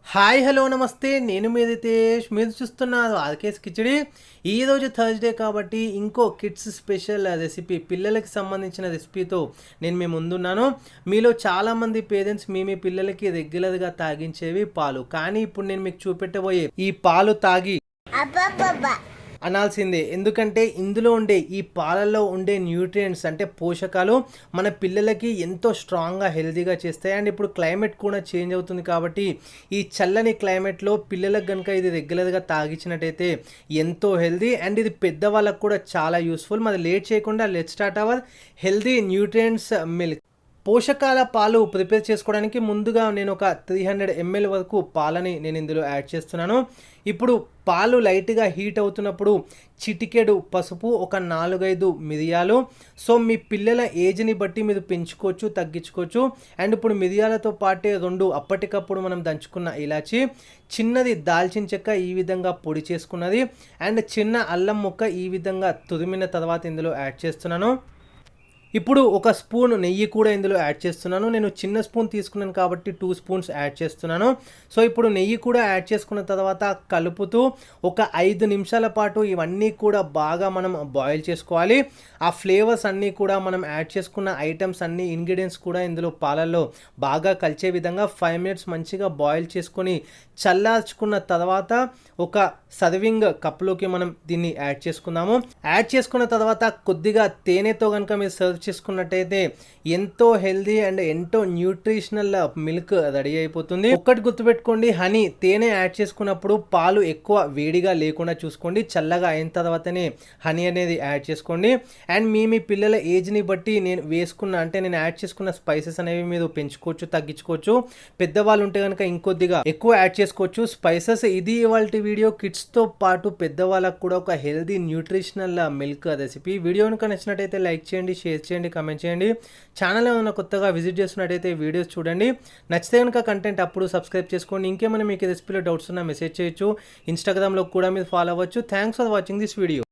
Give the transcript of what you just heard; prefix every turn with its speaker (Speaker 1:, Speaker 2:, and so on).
Speaker 1: Hi hello నమస్తే నేను మీ రితేష్ మీరు చూస్తున్నారు ఆర్కేస్ కిచడి. ఈరోజు థర్స్డే కాబట్టి ఇంకో కిడ్స్ స్పెషల్ రెసిపీ పిల్లలకి సంబంధించిన రెసిపీతో నేను మీ ముందున్నాను. మీలో చాలామంది పేరెంట్స్ మీ పిల్లలకి రెగ్యులర్గా తాగించేవి పాలు, కానీ ఇప్పుడు నేను మీకు చూపెట్టబోయే ఈ పాలు తాగి అనాల్సిందే. ఎందుకంటే ఇందులో ఉండే ఈ పాలల్లో ఉండే న్యూట్రియంట్స్ అంటే పోషకాలు మన పిల్లలకి ఎంతో స్ట్రాంగ్గా హెల్తీగా చేస్తాయి. అండ్ ఇప్పుడు క్లైమేట్ కూడా చేంజ్ అవుతుంది కాబట్టి ఈ చల్లని క్లైమేట్లో పిల్లలకు కనుక ఇది రెగ్యులర్గా తాగించినట్టయితే ఎంతో హెల్తీ అండ్ ఇది పెద్దవాళ్ళకు కూడా చాలా యూస్ఫుల్. మరి లేట్ చేయకుండా let start our healthy nutrients milk. పోషకాల పాలు ప్రిపేర్ చేసుకోవడానికి ముందుగా నేను ఒక 300 ml వరకు పాలని నేను ఇందులో యాడ్ చేస్తున్నాను. ఇప్పుడు పాలు లైట్గా హీట్ అవుతున్నప్పుడు చిటికెడు పసుపు, ఒక 4-5 మిరియాలు. సో మీ పిల్లల ఏజ్ని బట్టి మీరు పెంచుకోవచ్చు, తగ్గించుకోవచ్చు. అండ్ ఇప్పుడు మిరియాలతో పాటే 2 అప్పటికప్పుడు మనం దంచుకున్న ఇలాచి, చిన్నది దాల్చిన చెక్క ఈ విధంగా పొడి చేసుకున్నది, అండ్ చిన్న అల్లం ముక్క ఈ విధంగా తురిమిన తర్వాత ఇందులో యాడ్ చేస్తున్నాను. ఇప్పుడు ఒక స్పూన్ నెయ్యి కూడా ఇందులో యాడ్ చేస్తున్నాను. నేను చిన్న స్పూన్ తీసుకున్నాను కాబట్టి 2 స్పూన్స్ యాడ్ చేస్తున్నాను. సో ఇప్పుడు నెయ్యి కూడా యాడ్ చేసుకున్న తర్వాత కలుపుతూ ఒక 5 నిమిషాల పాటు ఇవన్నీ కూడా బాగా మనం బాయిల్ చేసుకోవాలి. ఆ ఫ్లేవర్స్ అన్నీ కూడా మనం యాడ్ చేసుకున్న ఐటమ్స్ అన్ని ఇంగ్రీడియంట్స్ కూడా ఇందులో పాలల్లో బాగా కలిసే విధంగా 5 మినిట్స్ మంచిగా బాయిల్ చేసుకొని చల్లార్చుకున్న తర్వాత ఒక సర్వింగ్ కప్లోకి మనం దీన్ని యాడ్ చేసుకుందాము. యాడ్ చేసుకున్న తర్వాత కొద్దిగా తేనెతో కనుక మీరు సర్వ్ చేసుకున్నట్టయితే ఎంతో హెల్దీ అండ్ ఎంతో న్యూట్రిషనల్ మిల్క్ రెడీ అయిపోతుంది. ఒక్కటి గుర్తుపెట్టుకోండి, హనీ తేనె యాడ్ చేసుకున్నప్పుడు పాలు ఎక్కువ వేడిగా లేకుండా చూసుకోండి. చల్లగా అయిన తర్వాతనే హనీ అనేది యాడ్ చేసుకోండి. అండ్ మీ పిల్లల ఏజ్ని బట్టి నేను యాడ్ చేసుకున్న స్పైసెస్ అనేవి మీరు పెంచుకోవచ్చు, తగ్గించుకోవచ్చు. పెద్దవాళ్ళు ఉంటే కనుక ఇంకొద్దిగా ఎక్కువ యాడ్ చేసుకోవచ్చు స్పైసెస్. ఇది ఇవాళ వీడియో. కిడ్స్తో పాటు పెద్దవాళ్ళకు కూడా ఒక healthy nutritional milk recipe. Video కనుక నచ్చినట్టయితే లైక్ చేయండి, షేర్ చేయండి, కామెంట్ చేయండి. ఛానల్ ఏమైనా కొత్తగా విజిట్ చేస్తున్నట్టయితే వీడియోస్ చూడండి. నచ్చితే కనుక కంటెంట్ అప్పుడు సబ్స్క్రైబ్ చేసుకోండి. ఇంకేమైనా మీకు రెసిపీలో డౌట్స్ ఉన్నా మెసేజ్ చేయొచ్చు. ఇన్స్టాగ్రామ్లో కూడా మీరు ఫాలో అవ్వచ్చు. Thanks for watching this video.